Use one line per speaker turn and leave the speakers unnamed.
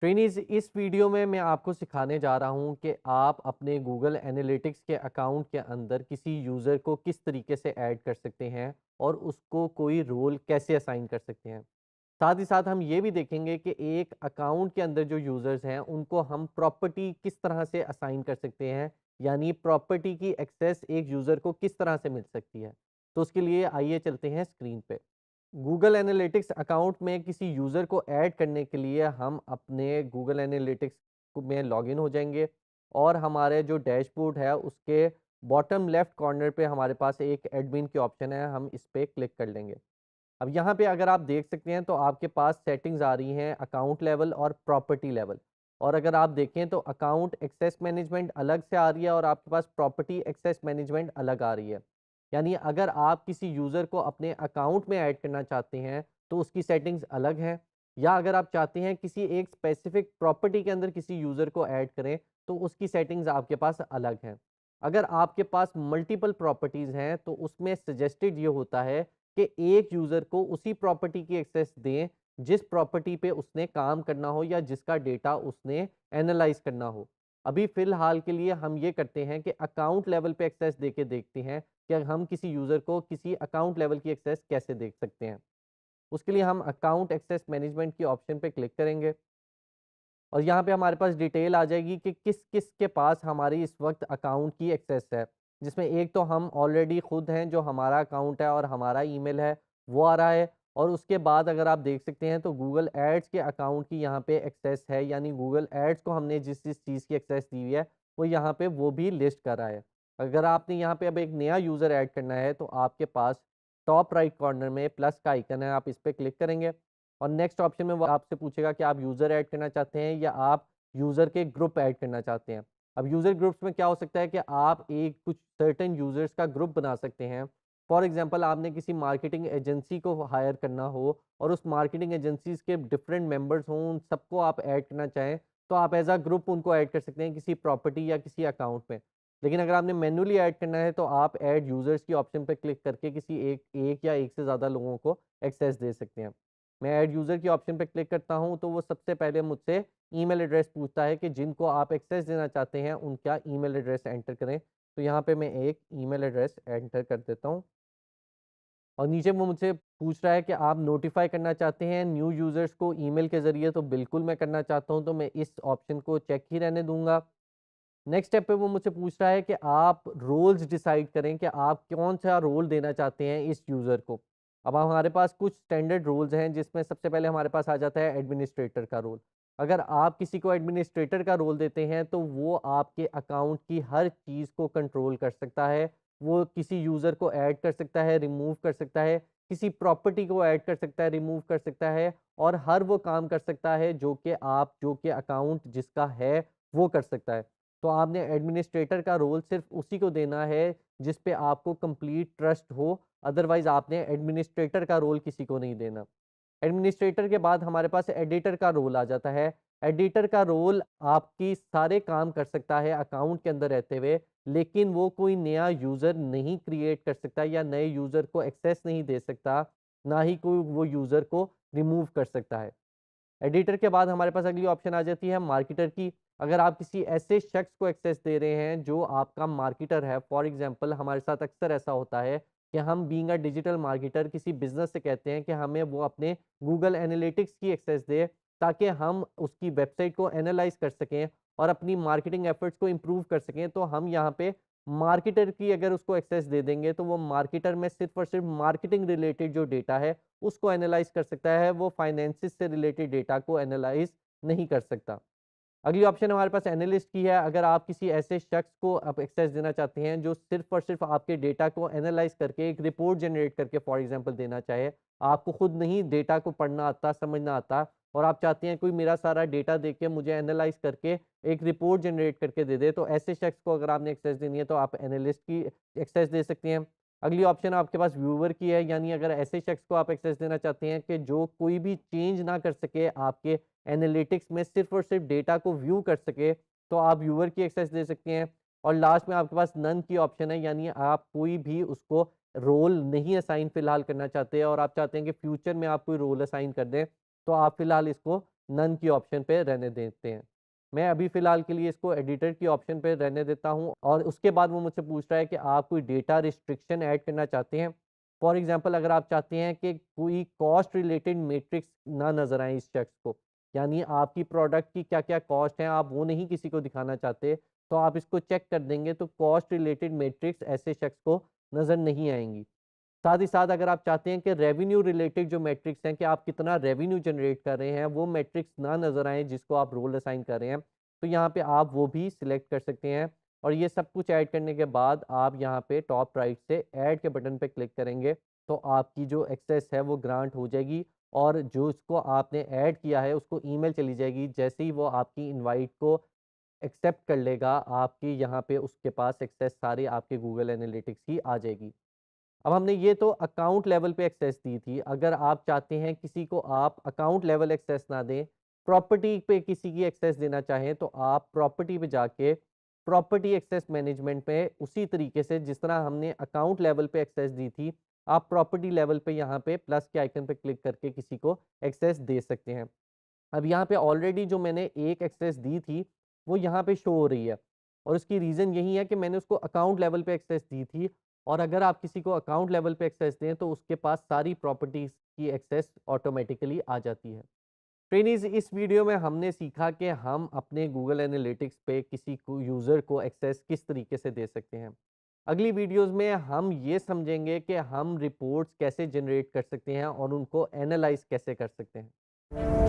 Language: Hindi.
ट्रेनीज इस वीडियो में मैं आपको सिखाने जा रहा हूं कि आप अपने गूगल एनालिटिक्स के अकाउंट के अंदर किसी यूज़र को किस तरीके से ऐड कर सकते हैं और उसको कोई रोल कैसे असाइन कर सकते हैं। साथ ही साथ हम ये भी देखेंगे कि एक अकाउंट के अंदर जो यूज़र्स हैं उनको हम प्रॉपर्टी किस तरह से असाइन कर सकते हैं, यानी प्रॉपर्टी की एक्सेस एक यूज़र को किस तरह से मिल सकती है। तो उसके लिए आइए चलते हैं स्क्रीन पे। गूगल एनालिटिक्स अकाउंट में किसी यूज़र को ऐड करने के लिए हम अपने गूगल एनालिटिक्स में लॉगिन हो जाएंगे और हमारे जो डैशबोर्ड है उसके बॉटम लेफ्ट कॉर्नर पे हमारे पास एक एडमिन की ऑप्शन है, हम इस पे क्लिक कर लेंगे। अब यहाँ पे अगर आप देख सकते हैं तो आपके पास सेटिंग्स आ रही हैं अकाउंट लेवल और प्रॉपर्टी लेवल। और अगर आप देखें तो अकाउंट एक्सेस मैनेजमेंट अलग से आ रही है और आपके पास प्रॉपर्टी एक्सेस मैनेजमेंट अलग आ रही है। यानी अगर आप किसी यूज़र को अपने अकाउंट में ऐड करना चाहते हैं तो उसकी सेटिंग्स अलग हैं, या अगर आप चाहते हैं किसी एक स्पेसिफिक प्रॉपर्टी के अंदर किसी यूज़र को ऐड करें तो उसकी सेटिंग्स आपके पास अलग हैं। अगर आपके पास मल्टीपल प्रॉपर्टीज़ हैं तो उसमें सजेस्टेड ये होता है कि एक यूज़र को उसी प्रॉपर्टी की एक्सेस दें जिस प्रॉपर्टी पे उसने काम करना हो या जिसका डेटा उसने एनालाइज करना हो। अभी फ़िलहाल के लिए हम ये करते हैं कि अकाउंट लेवल पे एक्सेस देके देखते हैं कि हम किसी यूज़र को किसी अकाउंट लेवल की एक्सेस कैसे देख सकते हैं। उसके लिए हम अकाउंट एक्सेस मैनेजमेंट की ऑप्शन पे क्लिक करेंगे और यहाँ पे हमारे पास डिटेल आ जाएगी कि किस-किस के पास हमारी इस वक़्त अकाउंट की एक्सेस है। जिसमें एक तो हम ऑलरेडी खुद हैं, जो हमारा अकाउंट है और हमारा ईमेल है, वो आ रहा है। और उसके बाद अगर आप देख सकते हैं तो गूगल एड्स के अकाउंट की यहाँ पे एक्सेस है, यानी गूगल एड्स को हमने जिस-जिस चीज़ की एक्सेस दी हुई है, वो यहाँ पे वो भी लिस्ट कर रहा है। अगर आपने यहाँ पे अब एक नया यूज़र ऐड करना है, तो आपके पास टॉप राइट कॉर्नर में प्लस का आइकन है, आप इस पे क्लिक करेंगे और नेक्स्ट ऑप्शन में वो आपसे पूछेगा कि आप यूज़र ऐड करना चाहते हैं या आप यूज़र के ग्रुप ऐड करना चाहते हैं। अब यूज़र ग्रुप्स में क्या हो सकता है कि आप एक कुछ सर्टेन यूज़र्स का ग्रुप बना सकते हैं। फॉर एग्ज़ाम्पल आपने किसी मार्केटिंग एजेंसी को हायर करना हो और उस मार्केटिंग एजेंसीज़ के डिफरेंट मेंबर्स हों, उन सबको आप ऐड करना चाहें, तो आप एज़ अ ग्रुप उनको ऐड कर सकते हैं किसी प्रॉपर्टी या किसी अकाउंट में। लेकिन अगर आपने मैन्युअली ऐड करना है तो आप ऐड यूज़र्स की ऑप्शन पे क्लिक करके किसी एक एक या एक से ज़्यादा लोगों को एक्सेस दे सकते हैं। मैं ऐड यूज़र की ऑप्शन पे क्लिक करता हूँ तो वो सबसे पहले मुझसे ईमेल एड्रेस पूछता है कि जिनको आप एक्सेस देना चाहते हैं उनका ईमेल एड्रेस एंटर करें। तो यहाँ पे मैं एक ईमेल एड्रेस एंटर कर देता हूँ और नीचे वो मुझसे पूछ रहा है कि आप नोटिफ़ाई करना चाहते हैं न्यू यूज़र्स को ईमेल के ज़रिए, तो बिल्कुल मैं करना चाहता हूँ, तो मैं इस ऑप्शन को चेक ही रहने दूँगा। नेक्स्ट स्टेप पे वो मुझसे पूछ रहा है कि आप रोल्स डिसाइड करें कि आप कौन-सा रोल देना चाहते हैं इस यूज़र को। अब हमारे पास कुछ स्टैंडर्ड रूल्स हैं जिसमें सबसे पहले हमारे पास आ जाता है एडमिनिस्ट्रेटर का रोल। अगर आप किसी को एडमिनिस्ट्रेटर का रोल देते हैं तो वो आपके अकाउंट की हर चीज़ को कंट्रोल कर सकता है। वो किसी यूज़र को ऐड कर सकता है, रिमूव कर सकता है, किसी प्रॉपर्टी को ऐड कर सकता है, रिमूव कर सकता है और हर वो काम कर सकता है जो कि अकाउंट जिसका है वो कर सकता है। तो आपने एडमिनिस्ट्रेटर का रोल सिर्फ़ उसी को देना है जिस पे आपको कंप्लीट ट्रस्ट हो, अदरवाइज़ आपने एडमिनिस्ट्रेटर का रोल किसी को नहीं देना। एडमिनिस्ट्रेटर के बाद हमारे पास एडिटर का रोल आ जाता है। एडिटर का रोल आपकी सारे काम कर सकता है अकाउंट के अंदर रहते हुए, लेकिन वो कोई नया यूज़र नहीं क्रिएट कर सकता या नए यूज़र को एक्सेस नहीं दे सकता, ना ही कोई वो यूज़र को रिमूव कर सकता है। एडिटर के बाद हमारे पास अगली ऑप्शन आ जाती है मार्केटर की। अगर आप किसी ऐसे शख्स को एक्सेस दे रहे हैं जो आपका मार्केटर है, फॉर एग्जांपल हमारे साथ अक्सर ऐसा होता है कि हम बीइंग अ डिजिटल मार्केटर किसी बिज़नेस से कहते हैं कि हमें वो अपने गूगल एनालिटिक्स की एक्सेस दे ताकि हम उसकी वेबसाइट को एनालाइज़ कर सकें और अपनी मार्केटिंग एफर्ट्स को इम्प्रूव कर सकें। तो हम यहाँ पे मार्केटर की अगर उसको एक्सेस दे देंगे तो वो मार्केटर में सिर्फ़ और सिर्फ़ मार्केटिंग रिलेटेड जो डेटा है उसको एनालाइज़ कर सकता है, वो फाइनेंसिस से रिलेटेड डेटा को एनालाइज़ नहीं कर सकता। अगली ऑप्शन हमारे पास एनालिस्ट की है। अगर आप किसी ऐसे शख्स को आप एक्सेस देना चाहते हैं जो सिर्फ़ और सिर्फ़ आपके डेटा को एनालाइज़ करके एक रिपोर्ट जनरेट करके फॉर एग्ज़ाम्पल देना चाहे, आपको खुद नहीं डेटा को पढ़ना आता, समझना आता और आप चाहते हैं कोई मेरा सारा डेटा देख के मुझे एनालाइज़ करके एक रिपोर्ट जनरेट करके दे दे, तो ऐसे शख्स को अगर आपने एक्सेस देनी है तो आप एनालिस्ट की एक्सेस दे सकते हैं। अगली ऑप्शन आपके पास व्यूअर की है, यानी अगर ऐसे शख्स को आप एक्सेस देना चाहते हैं कि जो कोई भी चेंज ना कर सके आपके एनालिटिक्स में, सिर्फ़ और सिर्फ़ डेटा को व्यू कर सके, तो आप व्यूअर की एक्सेस दे सकते हैं। और लास्ट में आपके पास नन की ऑप्शन है, यानी आप कोई भी उसको रोल नहीं असाइन फ़िलहाल करना चाहते और आप चाहते हैं कि फ्यूचर में आप कोई रोल असाइन कर दें, तो आप फ़िलहाल इसको नन की ऑप्शन पे रहने देते हैं। मैं अभी फ़िलहाल के लिए इसको एडिटर की ऑप्शन पे रहने देता हूँ और उसके बाद वो मुझसे पूछ रहा है कि आप कोई डेटा रिस्ट्रिक्शन ऐड करना चाहते हैं। फॉर एग्ज़ाम्पल अगर आप चाहते हैं कि कोई कॉस्ट रिलेटेड मैट्रिक्स ना नज़र आए इस शख्स को, यानी आपकी प्रोडक्ट की क्या-क्या कॉस्ट है, आप वो नहीं किसी को दिखाना चाहते, तो आप इसको चेक कर देंगे तो कॉस्ट रिलेटेड मैट्रिक्स ऐसे शख्स को नज़र नहीं आएँगी। साथ ही साथ अगर आप चाहते हैं कि रेवेन्यू रिलेटेड जो मैट्रिक्स हैं कि आप कितना रेवेन्यू जनरेट कर रहे हैं, वो मैट्रिक्स ना नज़र आएँ जिसको आप रोल असाइन कर रहे हैं, तो यहाँ पे आप वो भी सिलेक्ट कर सकते हैं। और ये सब कुछ ऐड करने के बाद आप यहाँ पे टॉप राइट से ऐड के बटन पे क्लिक करेंगे, तो आपकी जो एक्सेस है वो ग्रांट हो जाएगी और जो इसको आपने ऐड किया है उसको ईमेल चली जाएगी। जैसे ही वो आपकी इनवाइट को एक्सेप्ट कर लेगा, आपकी यहाँ पे उसके पास एक्सेस सारी आपके गूगल एनालिटिक्स की आ जाएगी। अब हमने ये तो अकाउंट लेवल पे एक्सेस दी थी। अगर आप चाहते हैं किसी को आप अकाउंट लेवल एक्सेस ना दें, प्रॉपर्टी पे किसी की एक्सेस देना चाहें, तो आप प्रॉपर्टी पे जाके प्रॉपर्टी एक्सेस मैनेजमेंट पे उसी तरीके से जिस तरह हमने अकाउंट लेवल पे एक्सेस दी थी, आप प्रॉपर्टी लेवल पे यहाँ पे प्लस के आइकन पे क्लिक करके किसी को एक्सेस दे सकते हैं। अब यहाँ पे ऑलरेडी जो मैंने एक एक्सेस दी थी, वो यहाँ पे शो हो रही है और उसकी रीज़न यही है कि मैंने उसको अकाउंट लेवल पे एक्सेस दी थी और अगर आप किसी को अकाउंट लेवल पे एक्सेस दें, तो उसके पास सारी प्रॉपर्टीज़ की एक्सेस ऑटोमेटिकली आ जाती है। ट्रेनीज़, इस वीडियो में हमने सीखा कि हम अपने गूगल एनालिटिक्स पे किसी को यूज़र को एक्सेस किस तरीके से दे सकते हैं। अगली वीडियोज़ में हम ये समझेंगे कि हम रिपोर्ट्स कैसे जनरेट कर सकते हैं और उनको एनालाइज़ कैसे कर सकते हैं।